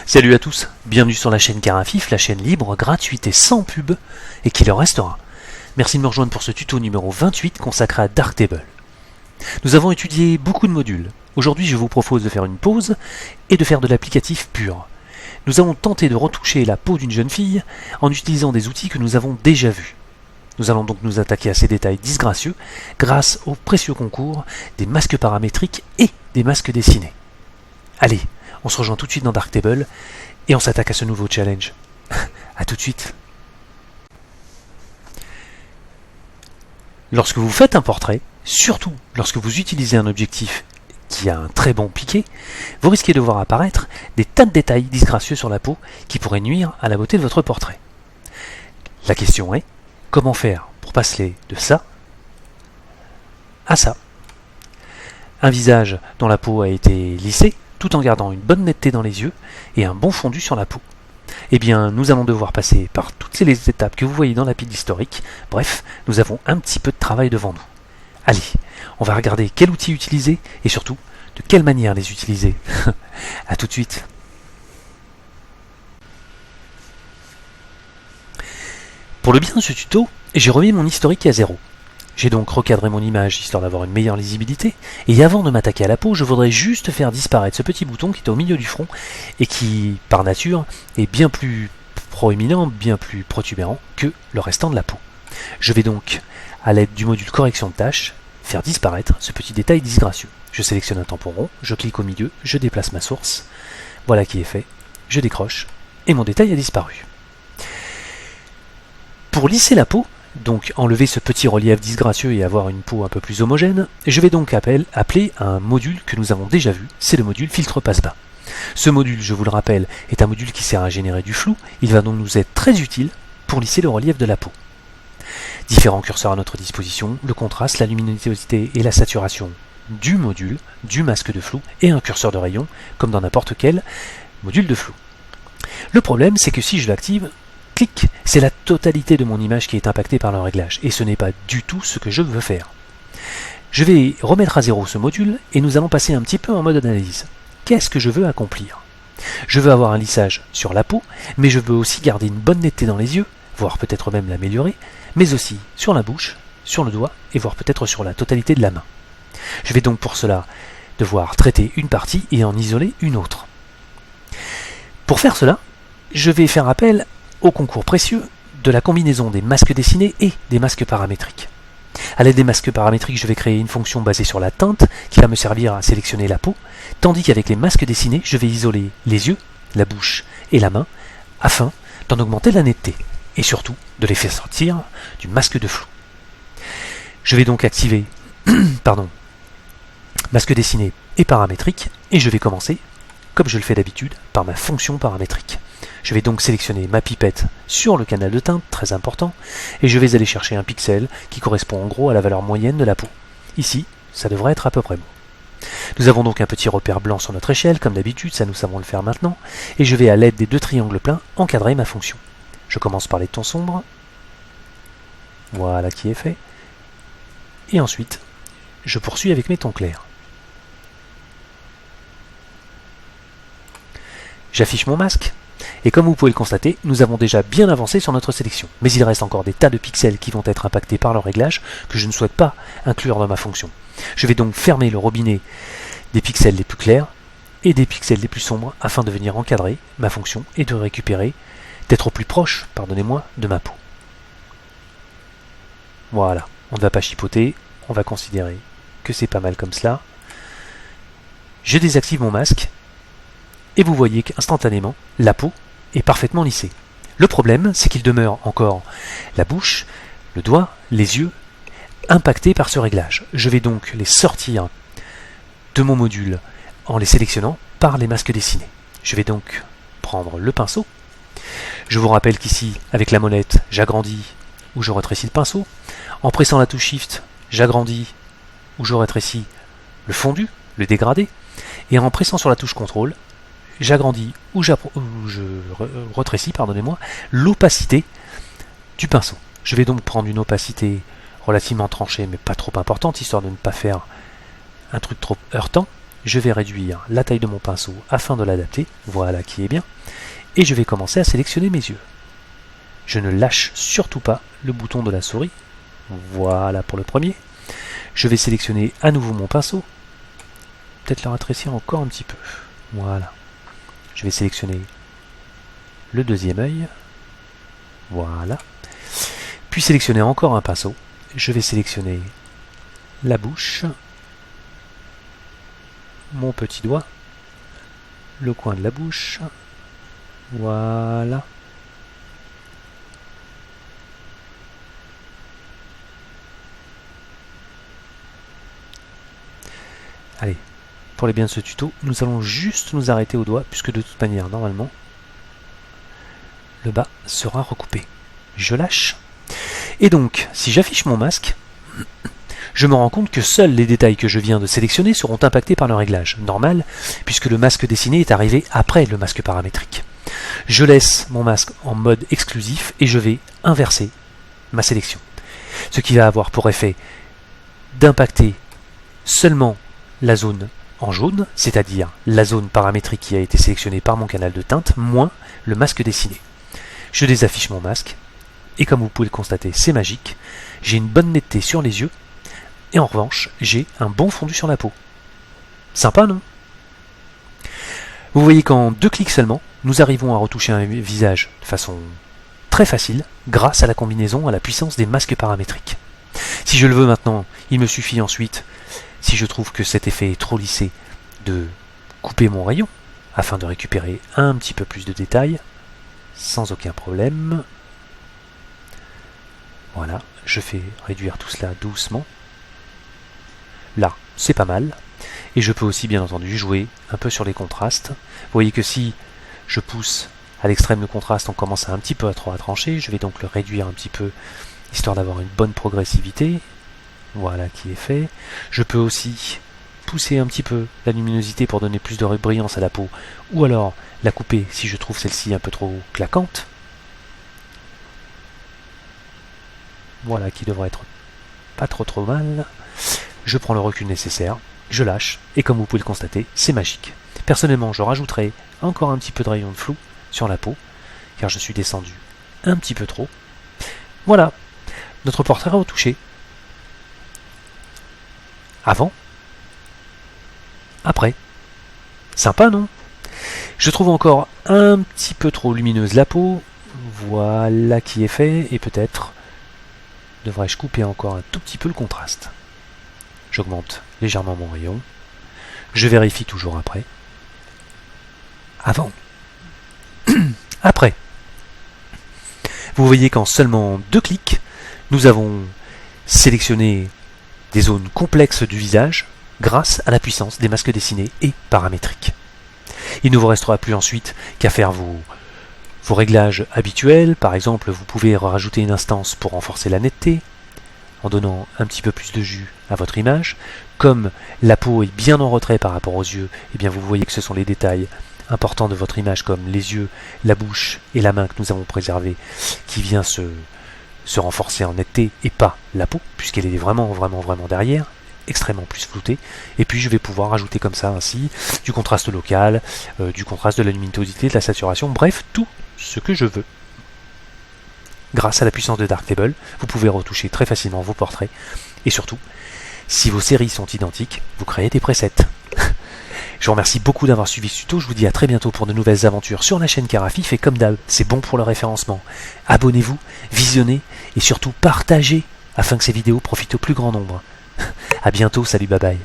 Salut à tous, bienvenue sur la chaîne Carafif, la chaîne libre, gratuite et sans pub, et qui le restera. Merci de me rejoindre pour ce tuto numéro 28 consacré à Darktable. Nous avons étudié beaucoup de modules. Aujourd'hui, je vous propose de faire une pause et de faire de l'applicatif pur. Nous avons tenté de retoucher la peau d'une jeune fille en utilisant des outils que nous avons déjà vus. Nous allons donc nous attaquer à ces détails disgracieux grâce au précieux concours des masques paramétriques et des masques dessinés. Allez, on se rejoint tout de suite dans Darktable et on s'attaque à ce nouveau challenge. A tout de suite. Lorsque vous faites un portrait, surtout lorsque vous utilisez un objectif qui a un très bon piqué, vous risquez de voir apparaître des tas de détails disgracieux sur la peau qui pourraient nuire à la beauté de votre portrait. La question est, comment faire pour passer de ça à ça? Un visage dont la peau a été lissée, tout en gardant une bonne netteté dans les yeux et un bon fondu sur la peau. Eh bien, nous allons devoir passer par toutes les étapes que vous voyez dans la pile historique. Bref, nous avons un petit peu de travail devant nous. Allez, on va regarder quel outil utiliser et surtout, de quelle manière les utiliser. A tout de suite. Pour le bien de ce tuto, j'ai remis mon historique à 0. J'ai donc recadré mon image histoire d'avoir une meilleure lisibilité, et avant de m'attaquer à la peau, je voudrais juste faire disparaître ce petit bouton qui est au milieu du front, et qui, par nature, est bien plus proéminent, bien plus protubérant que le restant de la peau. Je vais donc, à l'aide du module correction de tâches, faire disparaître ce petit détail disgracieux. Je sélectionne un tampon rond, je clique au milieu, je déplace ma source, voilà qui est fait, je décroche, et mon détail a disparu. Pour lisser la peau, donc enlever ce petit relief disgracieux et avoir une peau un peu plus homogène, je vais donc appeler un module que nous avons déjà vu, c'est le module filtre passe-bas. Ce module, je vous le rappelle, est un module qui sert à générer du flou, il va donc nous être très utile pour lisser le relief de la peau. Différents curseurs à notre disposition, le contraste, la luminosité et la saturation du module, du masque de flou et un curseur de rayon, comme dans n'importe quel module de flou. Le problème, c'est que si je l'active, clic, c'est la totalité de mon image qui est impactée par le réglage, et ce n'est pas du tout ce que je veux faire. Je vais remettre à 0 ce module, et nous allons passer un petit peu en mode analyse. Qu'est-ce que je veux accomplir? Je veux avoir un lissage sur la peau, mais je veux aussi garder une bonne netteté dans les yeux, voire peut-être même l'améliorer, mais aussi sur la bouche, sur le doigt, et voire peut-être sur la totalité de la main. Je vais donc pour cela devoir traiter une partie et en isoler une autre. Pour faire cela, je vais faire appel au concours précieux de la combinaison des masques dessinés et des masques paramétriques. À l'aide des masques paramétriques, je vais créer une fonction basée sur la teinte qui va me servir à sélectionner la peau, tandis qu'avec les masques dessinés, je vais isoler les yeux, la bouche et la main afin d'en augmenter la netteté et surtout de les faire sortir du masque de flou. Je vais donc activer masque dessiné et paramétrique et je vais commencer, comme je le fais d'habitude, par ma fonction paramétrique. Je vais donc sélectionner ma pipette sur le canal de teinte, très important, et je vais aller chercher un pixel qui correspond en gros à la valeur moyenne de la peau. Ici, ça devrait être à peu près bon. Nous avons donc un petit repère blanc sur notre échelle, comme d'habitude, ça nous savons le faire maintenant, et je vais à l'aide des deux triangles pleins encadrer ma fonction. Je commence par les tons sombres, voilà qui est fait, et ensuite, je poursuis avec mes tons clairs. J'affiche mon masque, et comme vous pouvez le constater, nous avons déjà bien avancé sur notre sélection. Mais il reste encore des tas de pixels qui vont être impactés par le réglage que je ne souhaite pas inclure dans ma fonction. Je vais donc fermer le robinet des pixels les plus clairs et des pixels les plus sombres afin de venir encadrer ma fonction et de récupérer, d'être au plus proche, pardonnez-moi, de ma peau. Voilà, on ne va pas chipoter, on va considérer que c'est pas mal comme cela. Je désactive mon masque. Et vous voyez qu'instantanément, la peau est parfaitement lissée. Le problème, c'est qu'il demeure encore la bouche, le doigt, les yeux, impactés par ce réglage. Je vais donc les sortir de mon module en les sélectionnant par les masques dessinés. Je vais donc prendre le pinceau. Je vous rappelle qu'ici, avec la molette, j'agrandis ou je rétrécis le pinceau. En pressant la touche Shift, j'agrandis ou je rétrécis le fondu, le dégradé. Et en pressant sur la touche CTRL, j'agrandis ou je rétrécis, pardonnez-moi, l'opacité du pinceau. Je vais donc prendre une opacité relativement tranchée, mais pas trop importante, histoire de ne pas faire un truc trop heurtant. je vais réduire la taille de mon pinceau afin de l'adapter, voilà qui est bien, et je vais commencer à sélectionner mes yeux. Je ne lâche surtout pas le bouton de la souris, voilà pour le premier. Je vais sélectionner à nouveau mon pinceau, peut-être le rétrécir encore un petit peu, voilà. Je vais sélectionner le deuxième œil, voilà. Puis sélectionner encore un pinceau, je vais sélectionner la bouche, mon petit doigt, le coin de la bouche, voilà. Allez, pour les biens de ce tuto, nous allons juste nous arrêter au doigt, puisque de toute manière, normalement, le bas sera recoupé. Je lâche. Et donc, si j'affiche mon masque, je me rends compte que seuls les détails que je viens de sélectionner seront impactés par le réglage. Normal, puisque le masque dessiné est arrivé après le masque paramétrique. Je laisse mon masque en mode exclusif et je vais inverser ma sélection. Ce qui va avoir pour effet d'impacter seulement la zone en jaune, c'est-à-dire la zone paramétrique qui a été sélectionnée par mon canal de teinte, moins le masque dessiné. Je désaffiche mon masque, et comme vous pouvez le constater, c'est magique. J'ai une bonne netteté sur les yeux, et en revanche, j'ai un bon fondu sur la peau. Sympa, non? Vous voyez qu'en 2 clics seulement, nous arrivons à retoucher un visage de façon très facile, grâce à la combinaison, à la puissance des masques paramétriques. Si je le veux maintenant, il me suffit ensuite, si je trouve que cet effet est trop lissé, de couper mon rayon, afin de récupérer un petit peu plus de détails, sans aucun problème. Voilà, je fais réduire tout cela doucement. Là, c'est pas mal. Et je peux aussi, bien entendu, jouer un peu sur les contrastes. Vous voyez que si je pousse à l'extrême le contraste, on commence à un petit peu trop à trancher. Je vais donc le réduire un petit peu, histoire d'avoir une bonne progressivité. Voilà qui est fait. Je peux aussi pousser un petit peu la luminosité pour donner plus de brillance à la peau, ou alors la couper si je trouve celle-ci un peu trop claquante. Voilà qui devrait être pas trop mal. Je prends le recul nécessaire, je lâche, et comme vous pouvez le constater, c'est magique. Personnellement, je rajouterai encore un petit peu de rayon de flou sur la peau, car je suis descendu un petit peu trop. Voilà, notre portrait retouché. Avant, après. Sympa, non? Je trouve encore un petit peu trop lumineuse la peau. Voilà qui est fait, et peut-être devrais-je couper encore un tout petit peu le contraste. J'augmente légèrement mon rayon. Je vérifie toujours après. Avant. Après. Vous voyez qu'en seulement 2 clics, nous avons sélectionné des zones complexes du visage grâce à la puissance des masques dessinés et paramétriques. Il ne vous restera plus ensuite qu'à faire vos réglages habituels. Par exemple, vous pouvez rajouter une instance pour renforcer la netteté, en donnant un petit peu plus de jus à votre image. Comme la peau est bien en retrait par rapport aux yeux, eh bien vous voyez que ce sont les détails importants de votre image, comme les yeux, la bouche et la main que nous avons préservés, qui vient se renforcer en netteté, et pas la peau, puisqu'elle est vraiment derrière, extrêmement plus floutée. Et puis je vais pouvoir rajouter comme ça ainsi du contraste local, du contraste de la luminosité, de la saturation, bref, tout ce que je veux. Grâce à la puissance de Darktable, vous pouvez retoucher très facilement vos portraits, et surtout, si vos séries sont identiques, vous créez des presets. Je vous remercie beaucoup d'avoir suivi ce tuto, je vous dis à très bientôt pour de nouvelles aventures sur la chaîne Carafif, et comme d'hab, c'est bon pour le référencement. Abonnez-vous, visionnez, et surtout partagez, afin que ces vidéos profitent au plus grand nombre. A bientôt, salut, bye bye.